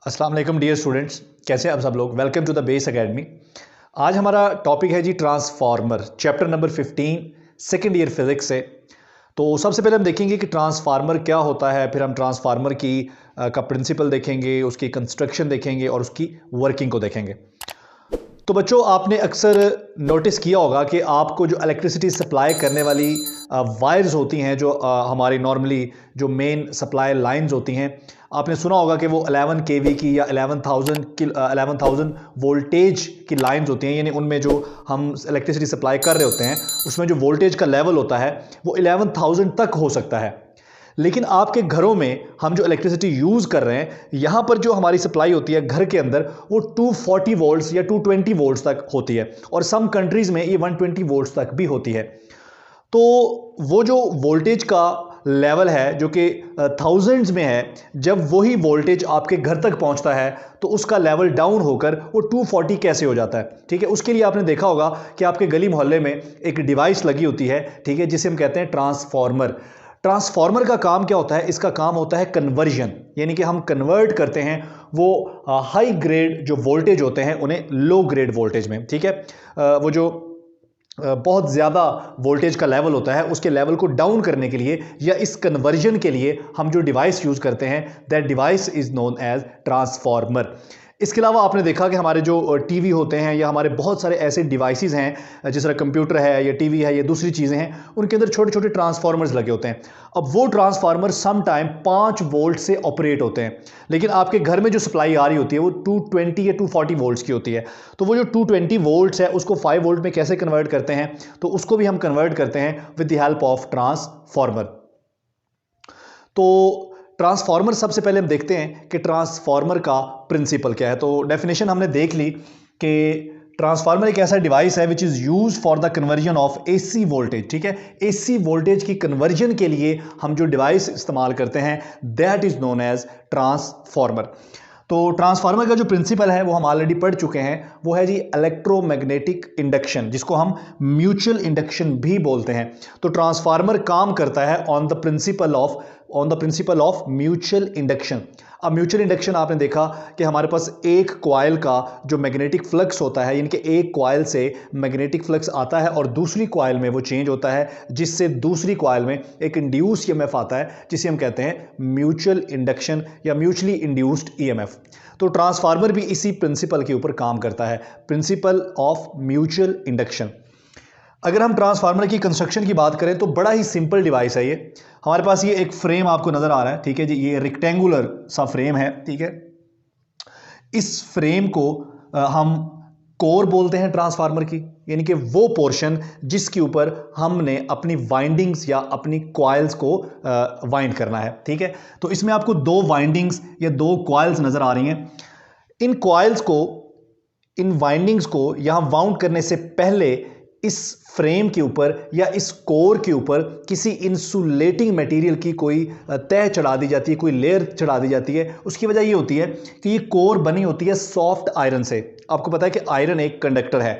अस्सलाम वालेकुम dear students, कैसे हैं आप सब लोग। Welcome to the base academy. आज हमारा टॉपिक है जी transformer, chapter number 15, second year physics से। तो सबसे पहले हम देखेंगे कि ट्रांसफार्मर क्या होता है, फिर हम ट्रांसफार्मर की का प्रिंसिपल देखेंगे, उसकी कंस्ट्रक्शन देखेंगे और उसकी वर्किंग को देखेंगे। तो बच्चों, आपने अक्सर नोटिस किया होगा कि आपको जो इलेक्ट्रिसिटी सप्लाई करने वाली वायर्स होती हैं, जो हमारी नॉर्मली जो मेन सप्लाई लाइंस होती हैं, आपने सुना होगा कि वो 11 केवी की या 11,000 वोल्टेज की लाइंस होती हैं। यानी उनमें जो हम इलेक्ट्रिसिटी सप्लाई कर रहे होते हैं उसमें जो वोल्टेज का लेवल होता है वो 11,000 तक हो सकता है। लेकिन आपके घरों में हम जो इलेक्ट्रिसिटी यूज़ कर रहे हैं, यहाँ पर जो हमारी सप्लाई होती है घर के अंदर, वो 240 वोल्ट्स या 220 वोल्ट्स तक होती है और सम कंट्रीज़ में ये 120 वोल्ट्स तक भी होती है। तो वो जो वोल्टेज का लेवल है जो कि थाउजेंड्स में है, जब वही वोल्टेज आपके घर तक पहुंचता है तो उसका लेवल डाउन होकर वो 240 कैसे हो जाता है। ठीक है, उसके लिए आपने देखा होगा कि आपके गली मोहल्ले में एक डिवाइस लगी होती है, ठीक है, जिसे हम कहते हैं ट्रांसफार्मर। ट्रांसफार्मर का काम क्या होता है? इसका काम होता है कन्वर्जन, यानी कि हम कन्वर्ट करते हैं वो हाई ग्रेड जो वोल्टेज होते हैं उन्हें लो ग्रेड वोल्टेज में। ठीक है, वो जो बहुत ज़्यादा वोल्टेज का लेवल होता है उसके लेवल को डाउन करने के लिए या इस कन्वर्जन के लिए हम जो डिवाइस यूज़ करते हैं, that device is known as transformer. इसके अलावा आपने देखा कि हमारे जो टीवी होते हैं या हमारे बहुत सारे ऐसे डिवाइसेस हैं, जिस तरह कंप्यूटर है या टीवी है या दूसरी चीज़ें हैं, उनके अंदर छोटे छोटे ट्रांसफार्मर्स लगे होते हैं। अब वो ट्रांसफार्मर सम टाइम 5 वोल्ट से ऑपरेट होते हैं, लेकिन आपके घर में जो सप्लाई आ रही होती है वो 220 या 240 वोल्ट्स की होती है। तो वो जो 220 वोल्ट्स है उसको 5 वोल्ट में कैसे कन्वर्ट करते हैं? तो उसको भी हम कन्वर्ट करते हैं with the help of transformer. तो ट्रांसफार्मर, सबसे पहले हम देखते हैं कि ट्रांसफार्मर का प्रिंसिपल क्या है। तो डेफिनेशन हमने देख ली कि ट्रांसफार्मर एक ऐसा डिवाइस है which is use for the conversion of AC voltage. ठीक है, एसी वोल्टेज की कन्वर्जन के लिए हम जो डिवाइस इस्तेमाल करते हैं that is known as transformer. तो ट्रांसफार्मर का जो प्रिंसिपल है वो हम ऑलरेडी पढ़ चुके हैं, वो है जी इलेक्ट्रोमैग्नेटिक इंडक्शन, जिसको हम म्यूचुअल इंडक्शन भी बोलते हैं। तो ट्रांसफार्मर काम करता है on the principle of mutual induction. अब म्यूचुअल इंडक्शन आपने देखा कि हमारे पास एक कॉइल का जो मैग्नेटिक फ्लक्स होता है, यानी कि एक कॉइल से मैग्नेटिक फ्लक्स आता है और दूसरी कॉइल में वो चेंज होता है, जिससे दूसरी कॉइल में एक इंड्यूस ईएमएफ आता है, जिसे हम कहते हैं म्यूचुअल इंडक्शन या म्यूचुअली इंड्यूस्ड ईएमएफ। तो ट्रांसफार्मर भी इसी प्रिंसिपल के ऊपर काम करता है, प्रिंसिपल ऑफ म्यूचुअल इंडक्शन। अगर हम ट्रांसफार्मर की कंस्ट्रक्शन की बात करें तो बड़ा ही सिंपल डिवाइस है ये। हमारे पास ये एक फ्रेम आपको नजर आ रहा है, ठीक है जी, ये रेक्टेंगुलर सा फ्रेम है। ठीक है, इस फ्रेम को हम कोर बोलते हैं ट्रांसफार्मर की, यानी कि वो पोर्शन जिसके ऊपर हमने अपनी वाइंडिंग्स या अपनी कॉइल्स को वाइंड करना है। ठीक है, तो इसमें आपको 2 वाइंडिंग्स या 2 कॉइल्स नजर आ रही हैं। इन कॉइल्स को, इन वाइंडिंग्स को यहां वाउंड करने से पहले इस फ्रेम के ऊपर या इस कोर के ऊपर किसी इंसुलेटिंग मटेरियल की कोई तह चढ़ा दी जाती है, कोई लेयर चढ़ा दी जाती है। उसकी वजह ये होती है कि ये कोर बनी होती है सॉफ्ट आयरन से। आपको पता है कि आयरन एक कंडक्टर है।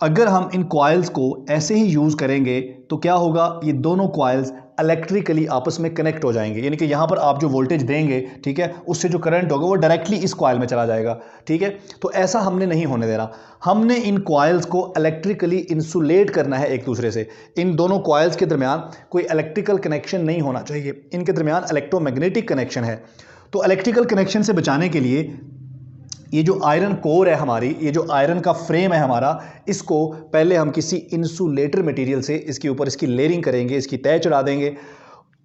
अगर हम इन कॉइल्स को ऐसे ही यूज करेंगे तो क्या होगा, ये दोनों कॉइल्स इलेक्ट्रिकली आपस में कनेक्ट हो जाएंगे, यानी कि यहां पर आप जो वोल्टेज देंगे, ठीक है, उससे जो करंट होगा वो डायरेक्टली इस कॉइल में चला जाएगा। ठीक है, तो ऐसा हमने नहीं होने देना। हमने इन कॉइल्स को इलेक्ट्रिकली इंसुलेट करना है एक दूसरे से। इन दोनों कॉइल्स के दरमियान कोई इलेक्ट्रिकल कनेक्शन नहीं होना चाहिए, इनके दरमियान इलेक्ट्रोमैग्नेटिक कनेक्शन है। तो इलेक्ट्रिकल कनेक्शन से बचाने के लिए ये जो आयरन कोर है हमारी, ये जो आयरन का फ्रेम है हमारा, इसको पहले हम किसी इंसुलेटर मटेरियल से इसके ऊपर इसकी लेयरिंग करेंगे, इसकी तह चढ़ा देंगे।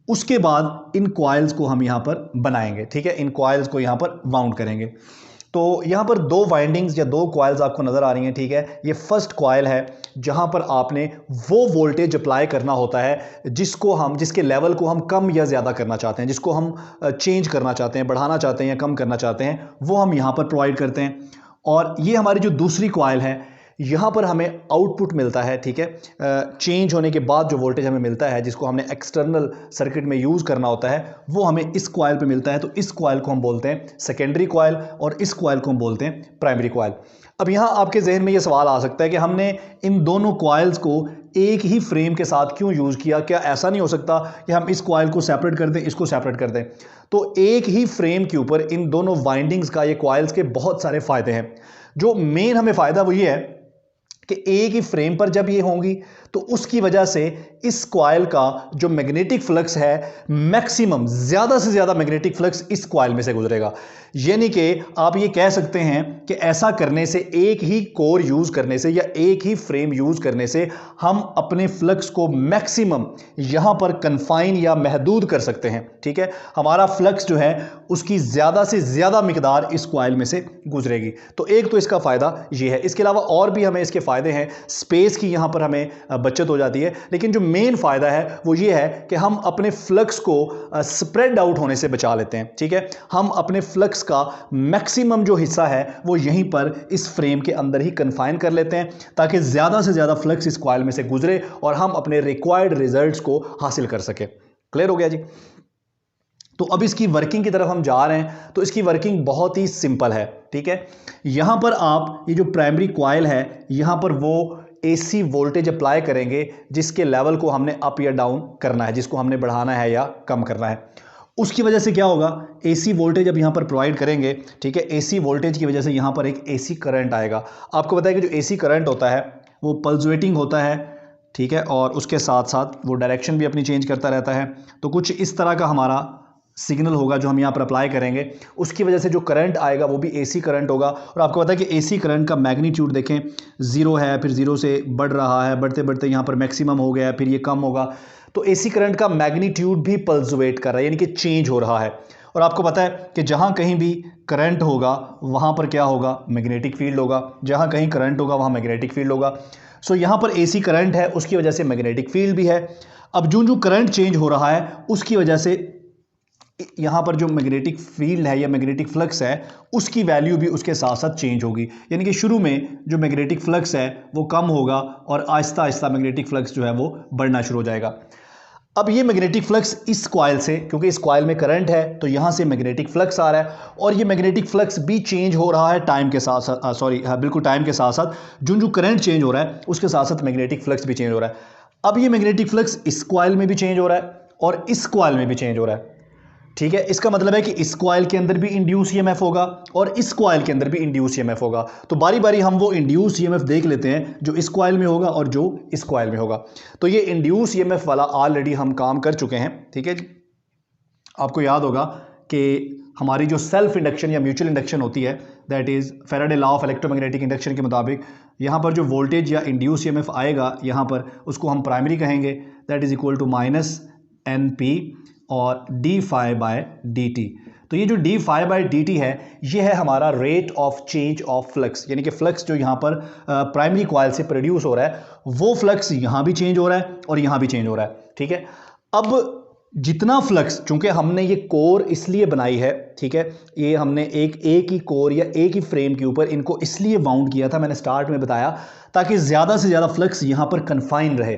उसके बाद इन कॉइल्स को हम यहां पर बनाएंगे। ठीक है, इन कॉइल्स को यहां पर वाउंड करेंगे। तो यहां पर 2 वाइंडिंग्स या 2 कॉइल्स आपको नजर आ रही हैं। ठीक है, ये फर्स्ट कॉइल है जहां पर आपने वो वोल्टेज अप्लाई करना होता है जिसके लेवल को हम कम या ज्यादा करना चाहते हैं, जिसको हम चेंज करना चाहते हैं, बढ़ाना चाहते हैं या कम करना चाहते हैं, वो हम यहां पर प्रोवाइड करते हैं। और ये हमारी जो दूसरी कॉइल है, यहाँ पर हमें आउटपुट मिलता है। ठीक है, चेंज होने के बाद जो वोल्टेज हमें मिलता है, जिसको हमने एक्सटर्नल सर्किट में यूज़ करना होता है, वो हमें इस कॉइल पे मिलता है। तो इस कॉइल को हम बोलते हैं सेकेंडरी कॉइल और इस कॉइल को हम बोलते हैं प्राइमरी कॉइल। अब यहाँ आपके जहन में ये सवाल आ सकता है कि हमने इन दोनों कॉइल्स को एक ही फ्रेम के साथ क्यों यूज़ किया? क्या ऐसा नहीं हो सकता कि हम इस कॉइल को सेपरेट कर दें, इसको सेपरेट कर दें? तो एक ही फ्रेम के ऊपर इन दोनों वाइंडिंग्स का, ये कॉइल्स के बहुत सारे फायदे हैं। जो मेन हमें फायदा वो ये है कि एक ही फ्रेम पर जब ये होंगी तो उसकी वजह से इस कॉइल का जो मैग्नेटिक फ्लक्स है, मैक्सिमम, ज्यादा से ज्यादा मैग्नेटिक फ्लक्स इस कॉइल में से गुजरेगा। यानी कि आप ये कह सकते हैं कि ऐसा करने से, एक ही कोर यूज करने से या एक ही फ्रेम यूज करने से हम अपने फ्लक्स को मैक्सिमम यहां पर कन्फाइन या महदूद कर सकते हैं। ठीक है, हमारा फ्लक्स जो है उसकी ज्यादा से ज्यादा मिकदार इस कॉइल में से गुजरेगी। तो एक तो इसका फायदा ये है। इसके अलावा और भी हमें इसके फायदे हैं। स्पेस की यहां पर हमें बचत हो जाती है, लेकिन जो मेन फायदा है वो ये है कि हम अपने फ्लक्स को स्प्रेड आउट होने से बचा लेते हैं। ठीक है, हम अपने फ्लक्स का मैक्सिमम जो हिस्सा है वो यहीं पर इस फ्रेम के अंदर ही कन्फाइन कर लेते हैं, ताकि ज्यादा से ज्यादा फ्लक्स इस कॉइल में से गुजरे और हम अपने रिक्वायर्ड रिजल्ट्स को हासिल कर सके। क्लियर हो गया जी? तो अब इसकी वर्किंग की तरफ हम जा रहे हैं। तो इसकी वर्किंग बहुत ही सिंपल है। ठीक है, यहां पर आप ये जो प्राइमरी कॉइल है, यहां पर वो एसी वोल्टेज अप्लाई करेंगे जिसके लेवल को हमने अप या डाउन करना है, जिसको हमने बढ़ाना है या कम करना है। उसकी वजह से क्या होगा, एसी वोल्टेज अब यहां पर प्रोवाइड करेंगे। ठीक है, एसी वोल्टेज की वजह से यहां पर एक एसी करंट आएगा। आपको पता है कि जो एसी करंट होता है वो पल्सवेटिंग होता है। ठीक है, और उसके साथ साथ वो डायरेक्शन भी अपनी चेंज करता रहता है। तो कुछ इस तरह का हमारा सिग्नल होगा जो हम यहाँ पर अप्लाई करेंगे। उसकी वजह से जो करंट आएगा वो भी एसी करंट होगा। और आपको पता है कि एसी करंट का मैग्नीट्यूड देखें, 0 है, फिर 0 से बढ़ रहा है, बढ़ते बढ़ते यहाँ पर मैक्सिमम हो गया, फिर ये कम होगा। तो एसी करंट का मैग्नीट्यूड भी पल्सवेट कर रहा है, यानी कि चेंज हो रहा है। और आपको पता है कि जहाँ कहीं भी करंट होगा वहाँ पर क्या होगा, मैग्नेटिक फील्ड होगा। जहाँ कहीं करंट होगा वहाँ मैग्नेटिक फील्ड होगा। सो यहाँ पर एसी करंट है, उसकी वजह से मैग्नेटिक फील्ड भी है। अब जो करंट चेंज हो रहा है उसकी वजह से यहाँ पर जो मैग्नेटिक फील्ड है या मैग्नेटिक फ्लक्स है उसकी वैल्यू भी उसके साथ साथ चेंज होगी। यानी कि शुरू में जो मैग्नेटिक फ्लक्स है वो कम होगा और आहिस्ता आहिस्ता मैग्नेटिक फ्लक्स जो है वो बढ़ना शुरू हो जाएगा। अब ये मैग्नेटिक फ्लक्स इस कॉइल से, क्योंकि इस कॉइल में करंट है तो यहाँ से मैग्नेटिक फ्लक्स आ रहा है और ये मैग्नेटिक फ्लक्स भी चेंज हो रहा है टाइम के साथ साथ, बिल्कुल टाइम के साथ साथ जो करंट चेंज हो रहा है उसके साथ साथ मैग्नेटिक फ्लक्स भी चेंज हो रहा है। अब ये मैग्नेटिक फ्लक्स इस कॉइल में भी चेंज हो रहा है और इस कॉइल में भी चेंज हो रहा है। ठीक है, इसका मतलब है कि इस कॉइल के अंदर भी इंड्यूस ईएमएफ होगा और इस कॉइल के अंदर भी इंड्यूस ईएमएफ होगा। तो बारी बारी हम वो इंड्यूस ईएमएफ देख लेते हैं जो इस कॉइल में होगा और जो इस कॉइल में होगा। तो ये इंड्यूस ईएमएफ वाला ऑलरेडी हम काम कर चुके हैं। ठीक है, आपको याद होगा कि हमारी जो सेल्फ इंडक्शन या म्यूचुअल इंडक्शन होती है, that is Faraday law of electromagnetic induction के मुताबिक यहाँ पर जो वोल्टेज या इंड्यूस ईएमएफ आएगा यहाँ पर, उसको हम प्राइमरी कहेंगे, that is equal to minus NP और D phi by D T. तो ये जो D phi by D T है ये है हमारा rate of change of flux, यानी कि फ्लक्स जो यहाँ पर प्राइमरी कॉइल से प्रोड्यूस हो रहा है वो फ्लक्स यहाँ भी चेंज हो रहा है और यहाँ भी चेंज हो रहा है। ठीक है, अब जितना फ्लक्स, चूंकि हमने ये कोर इसलिए बनाई है, ठीक है, ये हमने एक ही कोर या एक ही फ्रेम के ऊपर इनको इसलिए बाउंड किया था, मैंने स्टार्ट में बताया, ताकि ज़्यादा से ज़्यादा फ्लक्स यहाँ पर कन्फाइन रहे।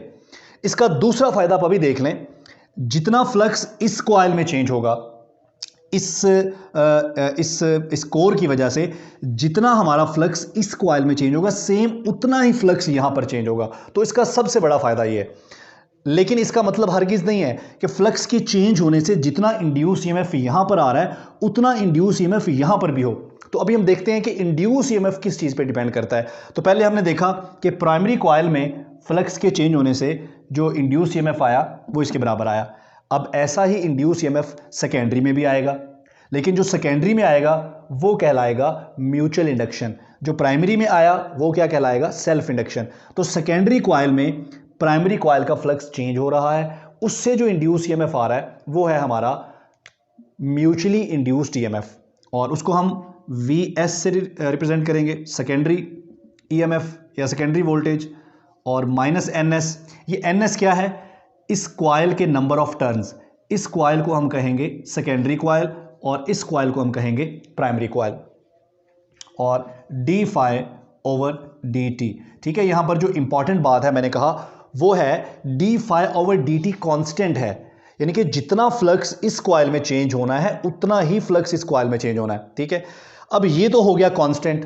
इसका दूसरा फायदा आप अभी देख लें, जितना फ्लक्स इस कॉइल में चेंज होगा इस कोर की वजह से, जितना हमारा फ्लक्स इस कॉइल में चेंज होगा सेम उतना ही फ्लक्स यहां पर चेंज होगा। तो इसका सबसे बड़ा फायदा ये है। लेकिन इसका मतलब हरगिज नहीं है कि फ्लक्स के चेंज होने से जितना इंड्यूस ईएमएफ यहां पर आ रहा है उतना इंड्यूस ईएमएफ यहां पर भी हो। तो अभी हम देखते हैं कि इंड्यूस ईएमएफ किस चीज पे डिपेंड करता है। तो पहले हमने देखा कि प्राइमरी कॉइल में फ्लक्स के चेंज होने से जो इंड्यूस ईएमएफ आया वो इसके बराबर आया। अब ऐसा ही इंड्यूस ईएमएफ सेकेंडरी में भी आएगा, लेकिन जो सेकेंडरी में आएगा वो कहलाएगा म्यूचुअल इंडक्शन। जो प्राइमरी में आया वो क्या कहलाएगा, सेल्फ इंडक्शन। तो सेकेंडरी कॉइल में प्राइमरी कॉइल का फ्लक्स चेंज हो रहा है, उससे जो इंड्यूस ईएमएफ आ रहा है वो है हमारा म्यूचुअली इंड्यूस्ड ईएमएफ, और उसको हम Vs से रिप्रेजेंट करेंगे, सेकेंडरी ईएमएफ या सेकेंडरी वोल्टेज, और माइनस NS। ये NS क्या है, इस कॉइल के नंबर ऑफ टर्न्स। इस कॉइल को हम कहेंगे सेकेंडरी कॉइल और इस कॉइल को हम कहेंगे प्राइमरी कॉइल, और D phi over D T. ठीक है, यहां पर जो इंपॉर्टेंट बात है मैंने कहा वो है D phi over D T constant है, यानी कि जितना फ्लक्स इस कॉइल में चेंज होना है उतना ही फ्लक्स इस कॉइल में चेंज होना है। ठीक है, अब ये तो हो गया कांस्टेंट।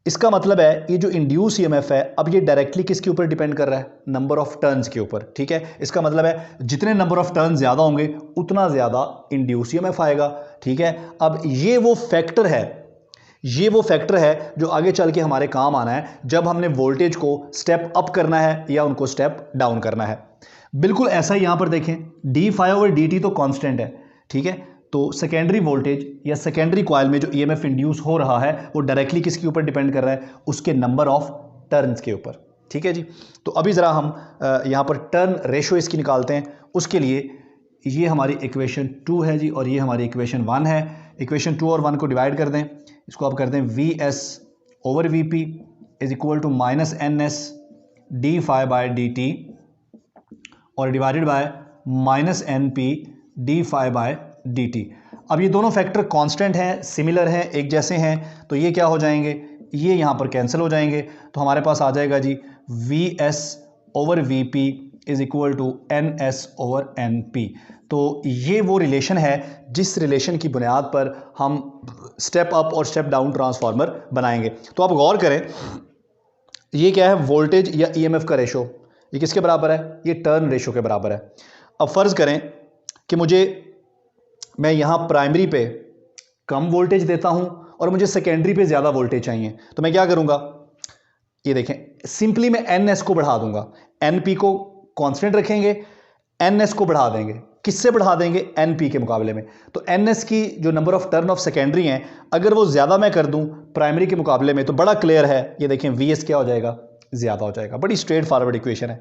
इसका मतलब है ये जो इंड्यूस ईएमएफ है अब ये डायरेक्टली किसके ऊपर डिपेंड कर रहा है, नंबर ऑफ टर्न्स के ऊपर। ठीक है, इसका मतलब है जितने नंबर ऑफ टर्न ज्यादा होंगे उतना ज्यादा इंड्यूस ईएमएफ आएगा। ठीक है, अब ये वो फैक्टर है जो आगे चल के हमारे काम आना है जब हमने वोल्टेज को स्टेप अप करना है या उनको स्टेप डाउन करना है। बिल्कुल ऐसा ही यहां पर देखें, D phi over D T तो कांस्टेंट है। ठीक है, तो सेकेंडरी वोल्टेज या सेकेंडरी कॉइल में जो ईएमएफ इंड्यूस हो रहा है वो डायरेक्टली किसके ऊपर डिपेंड कर रहा है, उसके नंबर ऑफ टर्न्स के ऊपर। ठीक है जी, तो अभी ज़रा हम यहाँ पर टर्न रेशो इसकी निकालते हैं। उसके लिए ये हमारी इक्वेशन 2 है जी और ये हमारी इक्वेशन 1 है। इक्वेशन 2 और 1 को डिवाइड कर दें, इसको आप कर दें V S over V P is equal to minus N S D phi by D T और divided by minus N P D phi by D T. अब ये दोनों फैक्टर कांस्टेंट हैं, सिमिलर हैं, एक जैसे हैं, तो ये क्या हो जाएंगे, ये यहाँ पर कैंसिल हो जाएंगे। तो हमारे पास आ जाएगा जी V S over V P is equal to N S over N P. तो ये वो रिलेशन है जिस रिलेशन की बुनियाद पर हम स्टेप अप और स्टेप डाउन ट्रांसफार्मर बनाएंगे। तो आप गौर करें, ये क्या है, वोल्टेज या ईएमएफ का रेशो, ये किसके बराबर है, ये टर्न रेशो के बराबर है। अब फर्ज करें कि मैं यहां प्राइमरी पे कम वोल्टेज देता हूं और मुझे सेकेंडरी पे ज्यादा वोल्टेज चाहिए, तो मैं क्या करूंगा, ये देखें, सिंपली मैं एन एस को बढ़ा दूंगा। एन पी को कांस्टेंट रखेंगे, एन एस को बढ़ा देंगे। किससे बढ़ा देंगे, एन पी के मुकाबले में। तो एन एस की जो number of turn off secondary हैं अगर वो ज्यादा मैं कर दूं प्राइमरी के मुकाबले में तो बड़ा क्लियर है, ये देखें वी एस क्या हो जाएगा, ज्यादा हो जाएगा। बड़ी स्ट्रेट फॉरवर्ड इक्वेशन है।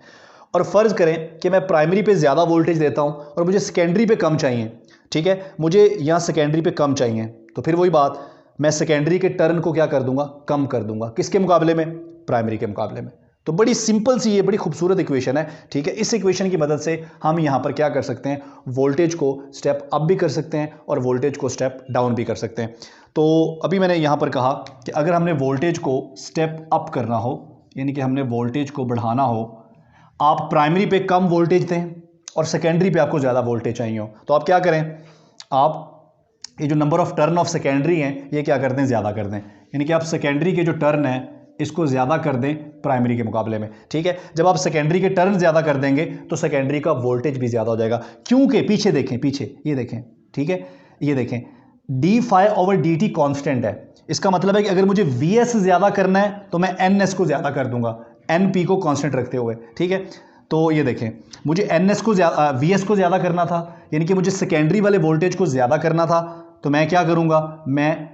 और फर्ज करें कि मैं प्राइमरी पे ज्यादा वोल्टेज देता हूं और मुझे सेकेंडरी पे कम चाहिए। ठीक है, मुझे यहां सेकेंडरी पे कम चाहिए, तो फिर वही बात, मैं सेकेंडरी के टर्न को क्या कर दूंगा, कम कर दूंगा। किसके मुकाबले में, प्राइमरी के मुकाबले में। तो बड़ी सिंपल सी, ये बड़ी खूबसूरत इक्वेशन है। ठीक है, इस इक्वेशन की मदद से हम यहां पर क्या कर सकते हैं, वोल्टेज को स्टेप अप भी कर सकते हैं और वोल्टेज को स्टेप डाउन भी कर सकते हैं। तो अभी मैंने यहां पर कहा कि अगर हमने वोल्टेज को स्टेप अप करना हो, यानी कि हमने वोल्टेज को बढ़ाना हो, आप प्राइमरी पे कम वोल्टेज दें और सेकेंडरी पे आपको ज़्यादा वोल्टेज चाहिए हो, तो आप क्या करें, आप ये जो number of turn off secondary हैं ये क्या कर दें, ज़्यादा कर दें। यानी कि आप सेकेंडरी के जो टर्न है इसको ज़्यादा कर दें प्राइमरी के मुकाबले में। ठीक है, जब आप सेकेंडरी के टर्न ज़्यादा कर देंगे तो सेकेंडरी का वोल्टेज भी ज़्यादा हो जाएगा, क्योंकि पीछे देखें, पीछे ये देखें, ठीक है, ये देखें, D phi over D T constant है। इसका मतलब है कि अगर मुझे वी एस ज़्यादा करना है तो मैं एन एस को ज़्यादा कर दूंगा, एन पी को कांस्टेंट रखते हुए। ठीक है, तो ये देखें, मुझे एन एस को वी एस को ज़्यादा करना था, यानी कि मुझे सेकेंडरी वाले वोल्टेज को ज़्यादा करना था, तो मैं क्या करूंगा, मैं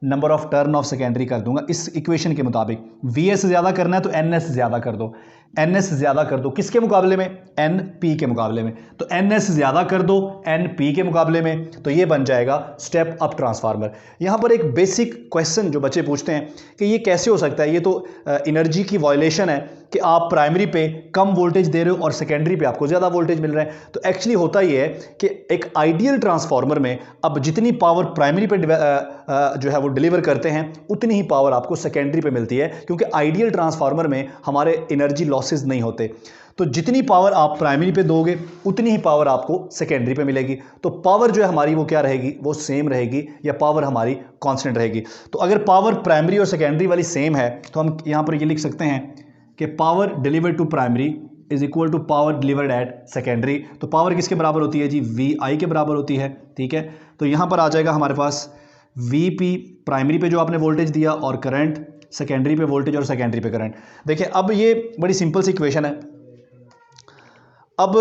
number of turn off secondary कर दूंगा इस इक्वेशन के मुताबिक। वी एस ज़्यादा करना है तो एन एस ज़्यादा कर दो, एन एस ज़्यादा कर दो, किसके मुकाबले में, एन पी के मुकाबले में। तो एन एस ज़्यादा कर दो एन पी के मुकाबले में, तो ये बन जाएगा स्टेप अप ट्रांसफार्मर। यहाँ पर एक बेसिक क्वेश्चन जो बच्चे पूछते हैं कि ये कैसे हो सकता है, ये तो एनर्जी की वायलेशन है कि आप प्राइमरी पे कम वोल्टेज दे रहे हो और सेकेंडरी पे आपको ज़्यादा वोल्टेज मिल रहा है। तो एक्चुअली होता ये है कि एक आइडियल ट्रांसफार्मर में अब जितनी पावर प्राइमरी पे जो है वो डिलीवर करते हैं उतनी ही पावर आपको सेकेंडरी पे मिलती है, क्योंकि आइडियल ट्रांसफार्मर में हमारे एनर्जी लॉसेज नहीं होते। तो जितनी पावर आप प्राइमरी पे दोगे उतनी ही पावर आपको सेकेंडरी पे मिलेगी। तो पावर जो है हमारी वो क्या रहेगी, वो सेम रहेगी या पावर हमारी कांस्टेंट रहेगी। तो अगर पावर प्राइमरी और सेकेंडरी वाली सेम है तो हम यहाँ पर ये लिख सकते हैं कि power delivered to primary is equal to power delivered at secondary. तो पावर किसके बराबर होती है जी, वी आई के बराबर होती है। ठीक है, तो यहाँ पर आ जाएगा हमारे पास वी पी प्राइमरी पे जो आपने वोल्टेज दिया और करंट सेकेंडरी पे वोल्टेज और सेकेंडरी पे करंट। देखिए अब ये बड़ी सिंपल सी इक्वेशन है। अब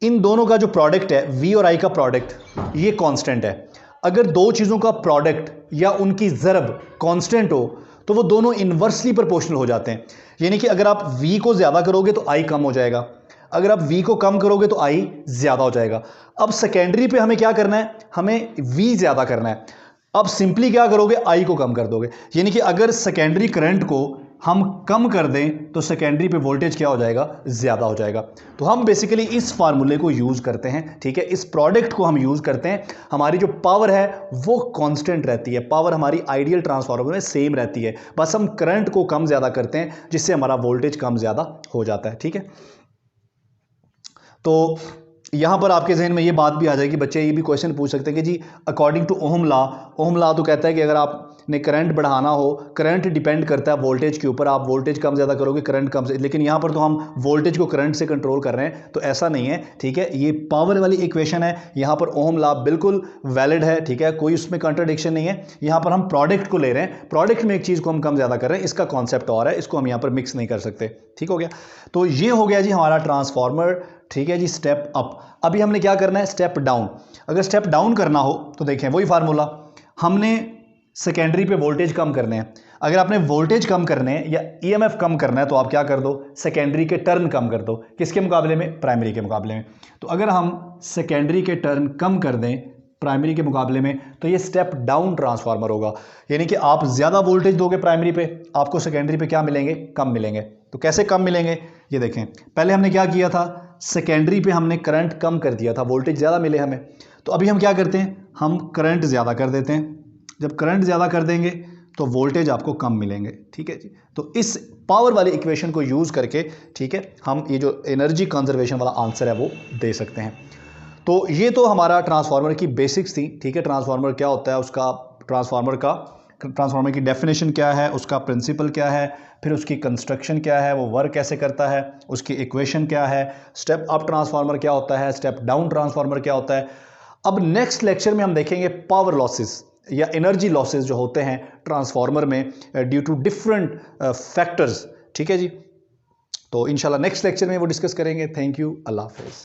इन दोनों का जो प्रोडक्ट है वी और आई का प्रोडक्ट ये कांस्टेंट है। अगर दो चीज़ों का प्रोडक्ट या उनकी ज़रब कांस्टेंट हो तो वो दोनों इन्वर्सली प्रोपोर्शनल हो जाते हैं। यानी कि अगर आप v को ज़्यादा करोगे तो i कम हो जाएगा, अगर आप v को कम करोगे तो i ज़्यादा हो जाएगा। अब सेकेंडरी पे हमें क्या करना है, हमें v ज़्यादा करना है। अब सिंपली क्या करोगे, i को कम कर दोगे। यानी कि अगर सेकेंडरी करंट को हम कम कर दें तो सेकेंडरी पे वोल्टेज क्या हो जाएगा, ज़्यादा हो जाएगा। तो हम बेसिकली इस फार्मूले को यूज़ करते हैं। ठीक है, इस प्रोडक्ट को हम यूज़ करते हैं। हमारी जो पावर है वो कांस्टेंट रहती है, पावर हमारी आइडियल ट्रांसफार्मर में सेम रहती है, बस हम करंट को कम ज़्यादा करते हैं जिससे हमारा वोल्टेज कम ज़्यादा हो जाता है। ठीक है, तो यहाँ पर आपके जहन में ये बात भी आ जाएगी, बच्चे ये भी क्वेश्चन पूछ सकते हैं कि जी अकॉर्डिंग टू ओहम लॉ तो कहता है कि अगर आप आपने करंट बढ़ाना हो, करंट डिपेंड करता है वोल्टेज के ऊपर, आप वोल्टेज कम ज़्यादा करोगे करंट कम से, लेकिन यहाँ पर तो हम वोल्टेज को करंट से कंट्रोल कर रहे हैं, तो ऐसा नहीं है, ठीक है। ये पावर वाली इक्वेशन है, यहाँ पर ओम लॉ बिल्कुल वैलिड है, ठीक है, कोई उसमें कॉन्ट्रडिक्शन नहीं है। यहाँ पर हम प्रोडक्ट को ले रहे हैं, प्रोडक्ट में एक चीज़ को हम कम ज़्यादा कर रहे हैं, इसका कॉन्सेप्ट और है, इसको हम यहाँ पर मिक्स नहीं कर सकते, ठीक हो गया। तो ये हो गया जी हमारा ट्रांसफार्मर, ठीक है जी, स्टेप अप। अभी हमने क्या करना है, स्टेप डाउन। अगर स्टेप डाउन करना हो तो देखें वही फार्मूला, हमने सेकेंडरी पे वोल्टेज कम करने हैं। अगर आपने वोल्टेज कम करने हैं या ईएमएफ कम करना है तो आप क्या कर दो, सेकेंडरी के टर्न कम कर दो। किसके मुकाबले में, प्राइमरी के मुकाबले में। तो अगर हम सेकेंडरी के टर्न कम कर दें प्राइमरी के मुकाबले में, तो ये स्टेप डाउन ट्रांसफार्मर होगा, यानी कि आप ज़्यादा वोल्टेज दोगे प्राइमरी पे, आपको सेकेंडरी पे क्या मिलेंगे, कम मिलेंगे। तो कैसे कम मिलेंगे, ये देखें, पहले हमने क्या किया था, सेकेंडरी पे हमने करंट कम कर दिया था, वोल्टेज ज़्यादा मिले हमें। तो अभी हम क्या करते हैं, हम करंट ज़्यादा कर देते हैं। जब करंट ज़्यादा कर देंगे तो वोल्टेज आपको कम मिलेंगे, ठीक है जी। तो इस पावर वाली इक्वेशन को यूज़ करके, ठीक है, हम ये जो एनर्जी कंजर्वेशन वाला आंसर है वो दे सकते हैं। तो ये तो हमारा ट्रांसफार्मर की बेसिक्स थी, ठीक है। ट्रांसफार्मर क्या होता है, उसका ट्रांसफार्मर की डेफिनेशन क्या है, उसका प्रिंसिपल क्या है, फिर उसकी कंस्ट्रक्शन क्या है, वो वर्क कैसे करता है, उसकी इक्वेशन क्या है, स्टेप अप ट्रांसफार्मर क्या होता है, स्टेप डाउन ट्रांसफार्मर क्या होता है। अब नेक्स्ट लेक्चर में हम देखेंगे पावर लॉसेस या एनर्जी लॉसेस जो होते हैं ट्रांसफार्मर में ड्यू टू डिफरेंट फैक्टर्स, ठीक है जी। तो इंशाल्लाह नेक्स्ट लेक्चर में वो डिस्कस करेंगे। थैंक यू, अल्लाह हाफिज़।